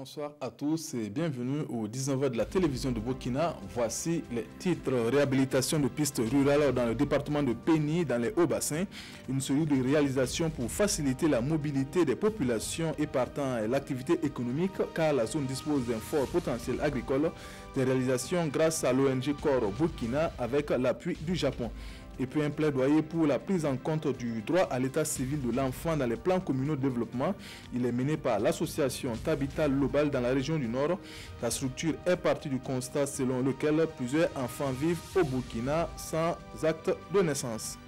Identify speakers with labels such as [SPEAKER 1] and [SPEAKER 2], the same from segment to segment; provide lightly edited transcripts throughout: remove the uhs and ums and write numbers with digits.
[SPEAKER 1] Bonsoir à tous et bienvenue au 19h de la télévision de Burkina. Voici les titres. Réhabilitation de pistes rurales dans le département de Péni, dans les Hauts-Bassins. Une série de réalisations pour faciliter la mobilité des populations et partant l'activité économique, car la zone dispose d'un fort potentiel agricole. Des réalisations grâce à l'ONG Corps Burkina avec l'appui du Japon. Et puis un plaidoyer pour la prise en compte du droit à l'état civil de l'enfant dans les plans communaux de développement. Il est mené par l'association Tabita Global dans la région du Nord. La structure est partie du constat selon lequel plusieurs enfants vivent au Burkina sans acte de naissance.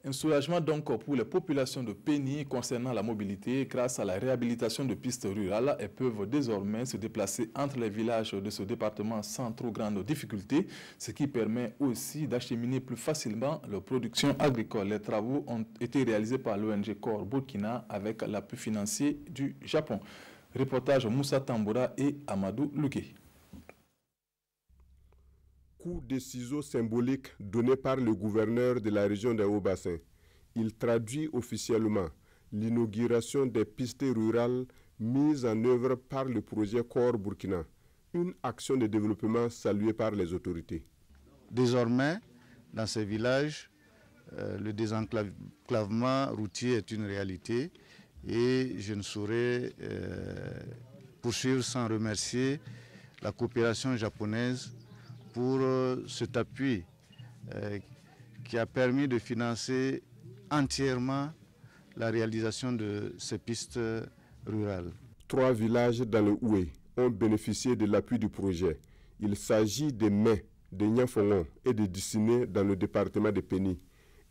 [SPEAKER 1] Un soulagement donc pour les populations de Péni concernant la mobilité grâce à la réhabilitation de pistes rurales. Elles peuvent désormais se déplacer entre les villages de ce département sans trop grandes difficultés, ce qui permet aussi d'acheminer plus facilement leur production agricole. Les travaux ont été réalisés par l'ONG Corps Burkina avec l'appui financier du Japon. Reportage Moussa Tamboura et Amadou Louké.
[SPEAKER 2] Coup de ciseaux symbolique donné par le gouverneur de la région des Hauts-Bassins. Il traduit officiellement l'inauguration des pistes rurales mises en œuvre par le projet Corps Burkina, une action de développement saluée par les autorités.
[SPEAKER 3] Désormais, dans ces villages, le désenclavement routier est une réalité et je ne saurais poursuivre sans remercier la coopération japonaise pour cet appui qui a permis de financer entièrement la réalisation de ces pistes rurales. 3 villages dans le Houé ont bénéficié de l'appui du projet. Il s'agit des Mets, de Niafongon et de Diciné dans le département de Péni.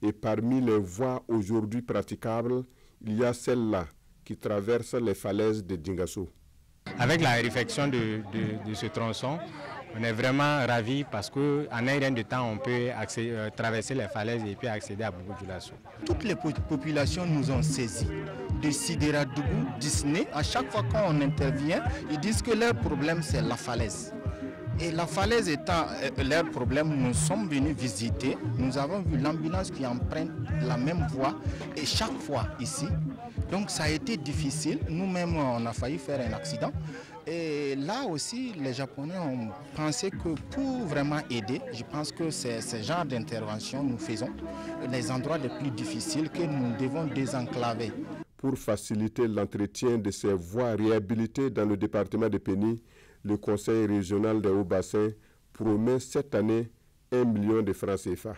[SPEAKER 3] Et parmi les voies aujourd'hui praticables, il y a celle-là qui traverse les falaises de Dingasso.
[SPEAKER 4] Avec la réfection de ce tronçon, on est vraiment ravis parce qu'en un rien de temps, on peut traverser les falaises et puis accéder à beaucoup de Lasso.
[SPEAKER 5] Toutes les populations nous ont saisis. De Sidéradougou, Disney, à chaque fois qu'on intervient, ils disent que leur problème c'est la falaise. Et la falaise étant leur problème, nous sommes venus visiter. Nous avons vu l'ambulance qui emprunte la même voie et chaque fois ici. Donc ça a été difficile. Nous-mêmes, on a failli faire un accident. Et là aussi, les Japonais ont pensé que pour vraiment aider, je pense que c'est ce genre d'intervention nous faisons, les endroits les plus difficiles que nous devons désenclaver.
[SPEAKER 2] Pour faciliter l'entretien de ces voies réhabilitées dans le département de Péni, le Conseil régional des Hauts-Bassins promet cette année 1 million de francs CFA.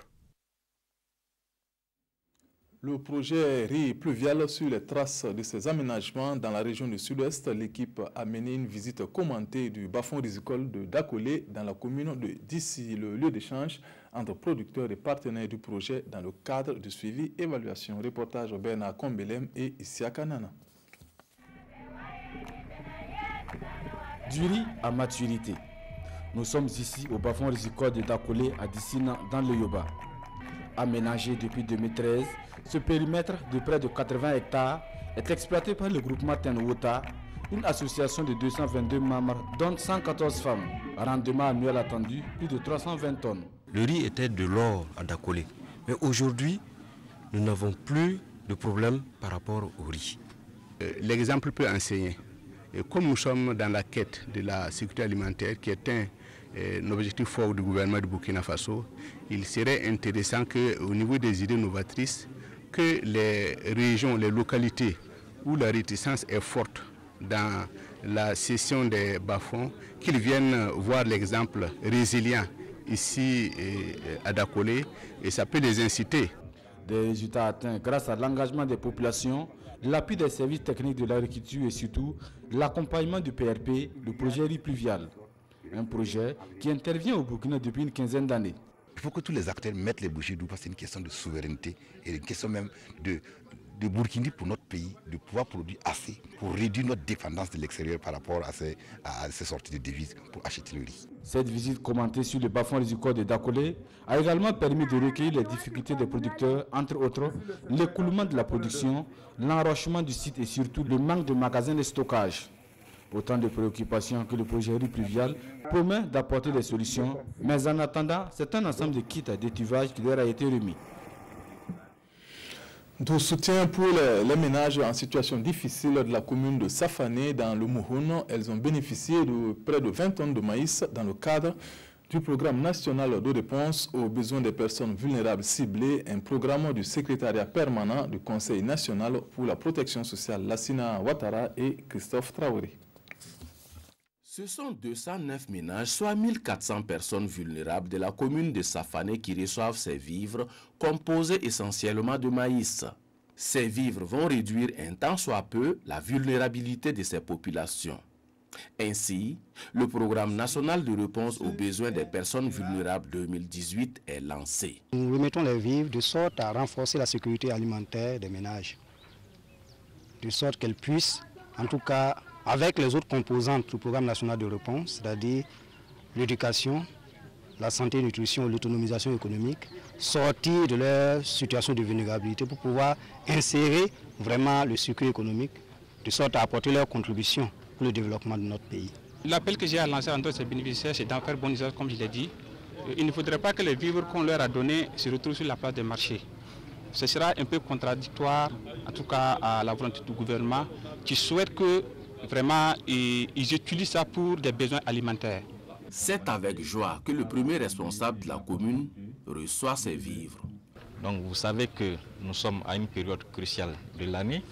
[SPEAKER 1] Le projet riz pluvial sur les traces de ces aménagements dans la région du Sud-Ouest, l'équipe a mené une visite commentée du bas-fond risicole de Dakolé dans la commune de Dissy, le lieu d'échange entre producteurs et partenaires du projet dans le cadre du suivi évaluation. Reportage Bernard Kombelem et Isiaka Nana.
[SPEAKER 6] Du riz à maturité. Nous sommes ici au bas-fond risicole de Dakolé à Dissina dans le Yoba. Aménagé depuis 2013, ce périmètre de près de 80 hectares est exploité par le groupement Tenwota, une association de 222 membres dont 114 femmes. Rendement annuel attendu, plus de 320 tonnes.
[SPEAKER 7] Le riz était de l'or à Dakolé, mais aujourd'hui, nous n'avons plus de problème par rapport au riz.
[SPEAKER 3] L'exemple peut enseigner. Et comme nous sommes dans la quête de la sécurité alimentaire, qui est un objectif fort du gouvernement du Burkina Faso, il serait intéressant qu'au niveau des idées novatrices, que les régions, les localités où la réticence est forte dans la cession des bas-fonds, qu'ils viennent voir l'exemple résilient ici à Dakolé, et ça peut les inciter.
[SPEAKER 6] Des résultats atteints grâce à l'engagement des populations, l'appui des services techniques de l'agriculture et surtout l'accompagnement du PRP, le projet riz pluvial. Un projet qui intervient au Burkina depuis une quinzaine d'années.
[SPEAKER 8] Il faut que tous les acteurs mettent les bouchées doubles parce que c'est une question de souveraineté et une question même de Burkini pour notre pays, de pouvoir produire assez pour réduire notre dépendance de l'extérieur par rapport à ces sorties de devises pour acheter le riz.
[SPEAKER 6] Cette visite commentée sur le bas-fond risicole de Dakolé a également permis de recueillir les difficultés des producteurs, entre autres l'écoulement de la production, l'enrochement du site et surtout le manque de magasins de stockage. Autant de préoccupations que le projet riz pluvial promet d'apporter des solutions, mais en attendant, c'est un ensemble de kits d'étuvage qui leur a été remis.
[SPEAKER 1] Du soutien pour les ménages en situation difficile de la commune de Safané dans le Mouhoun. Elles ont bénéficié de près de 20 tonnes de maïs dans le cadre du programme national de réponse aux besoins des personnes vulnérables ciblées, un programme du secrétariat permanent du Conseil national pour la protection sociale, Lassina Ouattara et Christophe Traoré.
[SPEAKER 9] Ce sont 209 ménages, soit 1400 personnes vulnérables de la commune de Safané qui reçoivent ces vivres, composés essentiellement de maïs. Ces vivres vont réduire un tant soit peu la vulnérabilité de ces populations. Ainsi, le programme national de réponse aux besoins des personnes vulnérables 2018 est lancé.
[SPEAKER 10] Nous remettons les vivres de sorte à renforcer la sécurité alimentaire des ménages, de sorte qu'elles puissent, en tout cas, avec les autres composantes du programme national de réponse, c'est-à-dire l'éducation, la santé, la nutrition, l'autonomisation économique, sortir de leur situation de vulnérabilité pour pouvoir insérer vraiment le circuit économique, de sorte à apporter leur contribution pour le développement de notre pays.
[SPEAKER 11] L'appel que j'ai à lancer entre ces bénéficiaires, c'est d'en faire bon usage, comme je l'ai dit. Il ne faudrait pas que les vivres qu'on leur a donnés se retrouvent sur la place des marchés. Ce sera un peu contradictoire, en tout cas à la volonté du gouvernement, qui souhaite que vraiment, ils utilisent ça pour des besoins alimentaires.
[SPEAKER 9] C'est avec joie que le premier responsable de la commune reçoit ses vivres.
[SPEAKER 12] Donc vous savez que nous sommes à une période cruciale de l'année.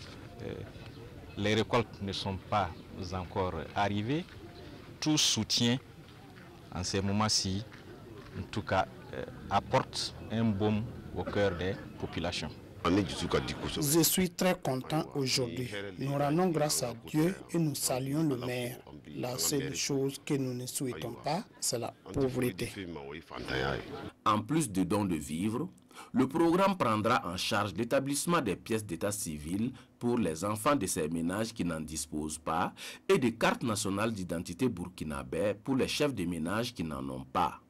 [SPEAKER 12] Les récoltes ne sont pas encore arrivées. Tout soutien en ces moments-ci, en tout cas, apporte un baume au cœur des populations.
[SPEAKER 13] Je suis très content aujourd'hui. Nous rendons grâce à Dieu et nous saluons le maire. La seule chose que nous ne souhaitons pas, c'est la pauvreté.
[SPEAKER 9] En plus de dons de vivres, le programme prendra en charge l'établissement des pièces d'état civil pour les enfants de ces ménages qui n'en disposent pas et des cartes nationales d'identité burkinabè pour les chefs de ménage qui n'en ont pas.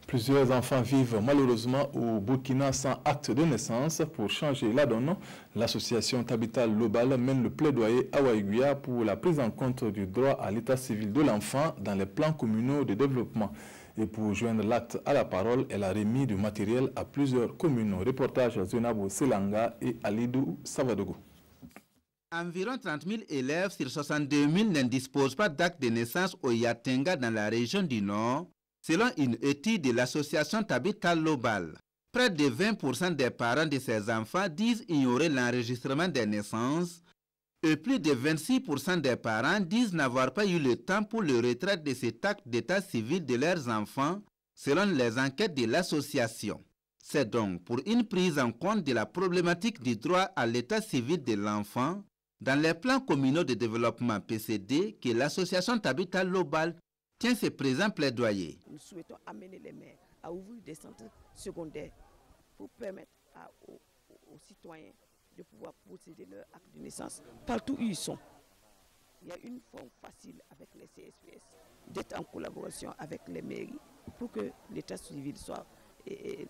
[SPEAKER 1] Plusieurs enfants vivent malheureusement au Burkina sans acte de naissance. Pour changer la donne, l'association Tabital Lobal mène le plaidoyer à Waïguia pour la prise en compte du droit à l'état civil de l'enfant dans les plans communaux de développement. Et pour joindre l'acte à la parole, elle a remis du matériel à plusieurs communes. Reportage Zenabo Selanga et Alidou Savadogo.
[SPEAKER 14] Environ 30 000 élèves sur 62 000 ne disposent pas d'acte de naissance au Yatenga dans la région du Nord, selon une étude de l'association Tabital Lobal. Près de 20% des parents de ces enfants disent ignorer l'enregistrement des naissances et plus de 26% des parents disent n'avoir pas eu le temps pour le retrait de cet acte d'état civil de leurs enfants, selon les enquêtes de l'association. C'est donc pour une prise en compte de la problématique du droit à l'état civil de l'enfant dans les plans communaux de développement PCD que l'association Tabital Lobal tient ce présent plaidoyer.
[SPEAKER 15] Nous souhaitons amener les maires à ouvrir des centres secondaires pour permettre aux citoyens de pouvoir procéder leur acte de naissance partout où ils sont. Il y a une forme facile avec les CSPS d'être en collaboration avec les mairies pour que l'état civil soit et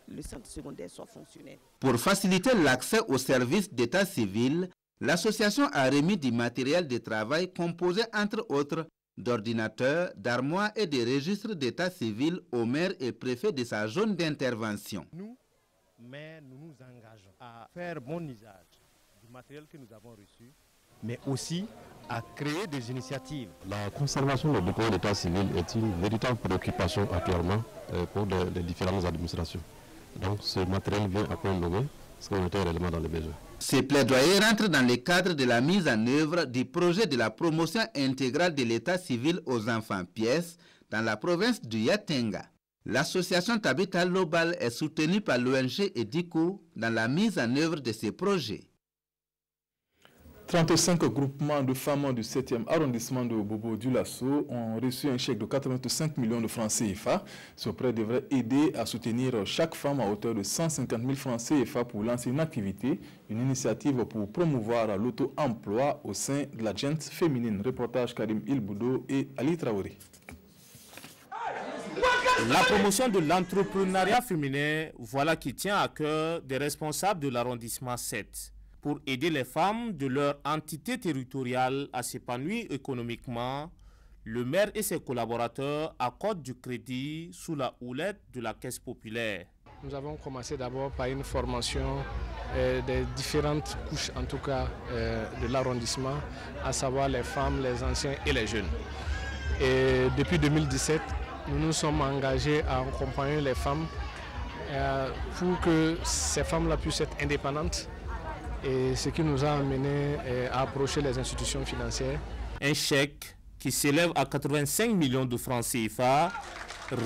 [SPEAKER 15] le centre secondaire soit fonctionnel.
[SPEAKER 14] Pour faciliter l'accès aux services d'état civil, l'association a remis du matériel de travail composé entre autres d'ordinateurs, d'armoires et de registres d'état civil aux maires et préfets de sa zone d'intervention.
[SPEAKER 16] Nous, maires, nous nous engageons à faire bon usage du matériel que nous avons reçu, mais aussi à créer des initiatives.
[SPEAKER 17] La conservation des documents d'état civil est une véritable préoccupation actuellement pour les différentes administrations. Donc ce matériel vient à point nommé, parce qu'on était réellement dans les besoins.
[SPEAKER 14] Ces plaidoyers rentrent dans le cadre de la mise en œuvre du projet de la promotion intégrale de l'état civil aux enfants pièces dans la province du Yatenga. L'association Tabital Lobal est soutenue par l'ONG EDICO dans la mise en œuvre de ces projets.
[SPEAKER 1] 35 groupements de femmes du 7e arrondissement de Bobo-Dioulasso ont reçu un chèque de 85 millions de francs CFA. Ce prêt devrait aider à soutenir chaque femme à hauteur de 150 000 francs CFA pour lancer une activité, une initiative pour promouvoir l'auto-emploi au sein de la gente féminine. Reportage Karim Ilboudo et Ali Traoré.
[SPEAKER 18] La promotion de l'entrepreneuriat féminin, voilà qui tient à cœur des responsables de l'arrondissement 7. Pour aider les femmes de leur entité territoriale à s'épanouir économiquement, le maire et ses collaborateurs accordent du crédit sous la houlette de la Caisse populaire.
[SPEAKER 19] Nous avons commencé d'abord par une formation des différentes couches, en tout cas de l'arrondissement, à savoir les femmes, les anciens et les jeunes. Et depuis 2017, nous nous sommes engagés à accompagner les femmes pour que ces femmes-là puissent être indépendantes, et ce qui nous a amené à approcher les institutions financières.
[SPEAKER 18] Un chèque qui s'élève à 85 millions de francs CFA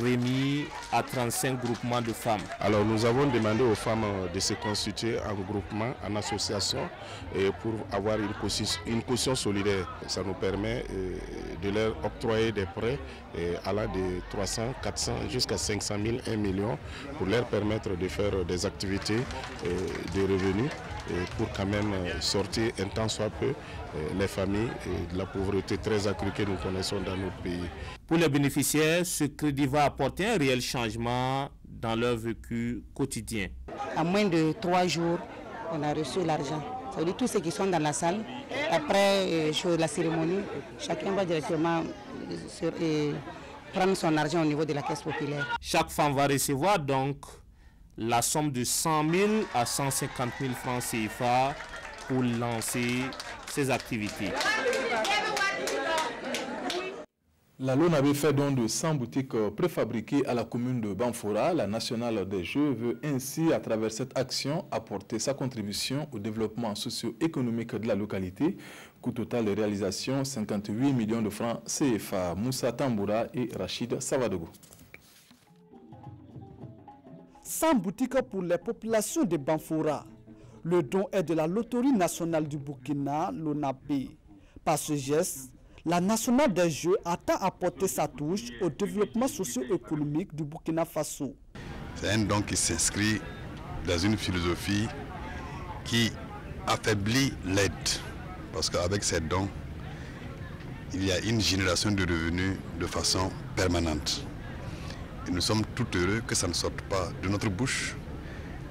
[SPEAKER 18] remis à 35 groupements de femmes.
[SPEAKER 20] Alors nous avons demandé aux femmes de se constituer en groupement, en association, pour avoir une caution solidaire. Ça nous permet de leur octroyer des prêts allant de 300, 400 jusqu'à 500 000, 1 million, pour leur permettre de faire des activités de revenus, pour quand même sortir un temps soit peu les familles de la pauvreté très accrue que nous connaissons dans notre pays.
[SPEAKER 18] Pour les bénéficiaires, ce crédit va apporter un réel changement dans leur vécu quotidien.
[SPEAKER 21] En moins de 3 jours, on a reçu l'argent. Ça veut dire tous ceux qui sont dans la salle, après la cérémonie, chacun va directement prendre son argent au niveau de la caisse populaire.
[SPEAKER 18] Chaque femme va recevoir donc la somme de 100 000 à 150 000 francs CFA pour lancer ses activités.
[SPEAKER 1] La LONABE fait don de 100 boutiques préfabriquées à la commune de Banfora. La nationale des jeux veut ainsi, à travers cette action, apporter sa contribution au développement socio-économique de la localité. Coût total de réalisation, 58 millions de francs CFA. Moussa Tamboura et Rachid Savadogo.
[SPEAKER 22] 100 boutiques pour les populations de Banfora. Le don est de la Loterie nationale du Burkina, LONABE. Par ce geste, la nationale des jeux attend à apporter sa touche au développement socio-économique du Burkina Faso.
[SPEAKER 23] C'est un don qui s'inscrit dans une philosophie qui affaiblit l'aide. Parce qu'avec ces dons, il y a une génération de revenus de façon permanente. Et nous sommes tout heureux que ça ne sorte pas de notre bouche,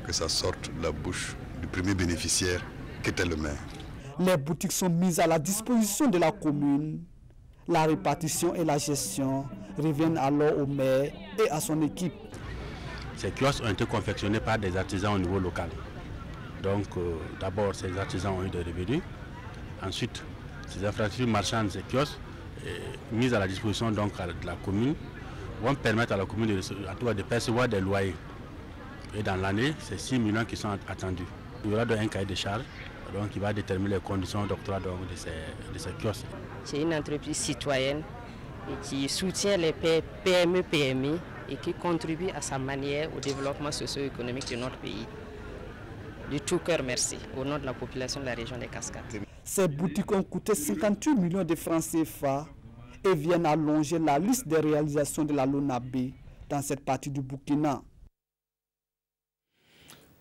[SPEAKER 23] que ça sorte de la bouche du premier bénéficiaire qu'était le maire.
[SPEAKER 22] Les boutiques sont mises à la disposition de la commune. La répartition et la gestion reviennent alors au maire et à son équipe.
[SPEAKER 24] Ces kiosques ont été confectionnés par des artisans au niveau local. Donc d'abord ces artisans ont eu des revenus. Ensuite, ces infrastructures marchandes, ces kiosques, mises à la disposition donc de la commune, vont permettre à la commune de percevoir des loyers. Et dans l'année, c'est 6 millions qui sont attendus. Il y aura donc un cahier de charges qui va déterminer les conditions d'octroi de ces kiosques.
[SPEAKER 25] C'est une entreprise citoyenne et qui soutient les PME, PMI et qui contribue à sa manière au développement socio-économique de notre pays. Du tout cœur, merci, au nom de la population de la région des Cascades.
[SPEAKER 22] Ces boutiques ont coûté 58 millions de francs CFA et viennent allonger la liste des réalisations de la LONABE dans cette partie du Burkina.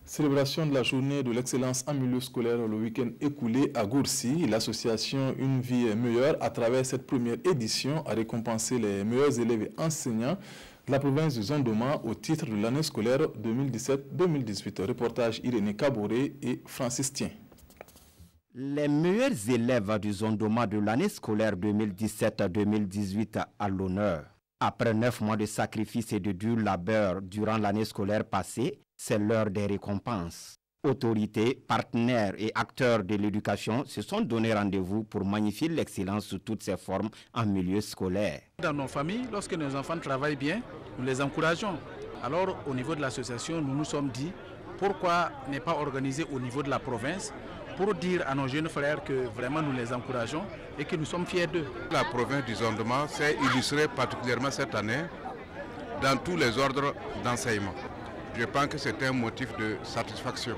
[SPEAKER 1] Célébration de la journée de l'excellence en milieu scolaire le week-end écoulé à Gourcy. L'association Une vie meilleure, à travers cette première édition, a récompensé les meilleurs élèves et enseignants de la province du Zondoma au titre de l'année scolaire 2017-2018. Reportage Irénée Kaboré et Francis Tien.
[SPEAKER 26] Les meilleurs élèves du Zondoma de l'année scolaire 2017-2018 à l'honneur. Après 9 mois de sacrifice et de dur labeur durant l'année scolaire passée, c'est l'heure des récompenses. Autorités, partenaires et acteurs de l'éducation se sont donné rendez-vous pour magnifier l'excellence sous toutes ses formes en milieu scolaire.
[SPEAKER 27] Dans nos familles, lorsque nos enfants travaillent bien, nous les encourageons. Alors, au niveau de l'association, nous nous sommes dit, pourquoi ne pas organiser au niveau de la province pour dire à nos jeunes frères que vraiment nous les encourageons et que nous sommes fiers d'eux.
[SPEAKER 28] La province du Zondoma s'est illustrée particulièrement cette année dans tous les ordres d'enseignement. Je pense que c'est un motif de satisfaction.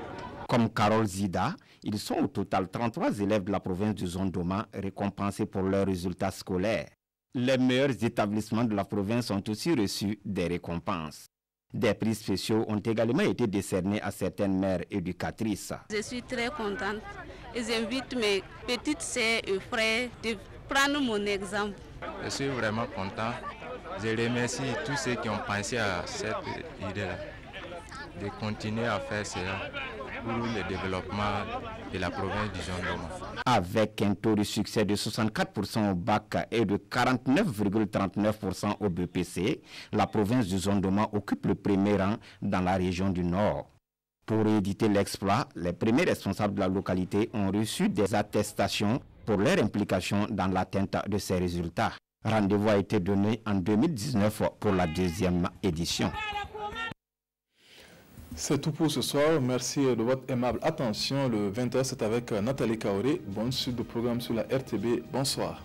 [SPEAKER 26] Comme Carole Zida, ils sont au total 33 élèves de la province du Zondoma récompensés pour leurs résultats scolaires. Les meilleurs établissements de la province ont aussi reçu des récompenses. Des prix spéciaux ont également été décernés à certaines mères éducatrices.
[SPEAKER 29] Je suis très contente et j'invite mes petites sœurs et frères de prendre mon exemple.
[SPEAKER 30] Je suis vraiment content. Je remercie tous ceux qui ont pensé à cette idée-là, de continuer à faire cela pour le développement de la province du Zondoma.
[SPEAKER 26] Avec un taux de succès de 64% au bac et de 49,39% au BPC, la province du Zondoma occupe le premier rang dans la région du Nord. Pour éditer l'exploit, les premiers responsables de la localité ont reçu des attestations pour leur implication dans l'atteinte de ces résultats. Rendez-vous a été donné en 2019 pour la deuxième édition.
[SPEAKER 1] C'est tout pour ce soir. Merci de votre aimable attention. Le 20h, c'est avec Nathalie Kaoré. Bonne suite de programme sur la RTB. Bonsoir.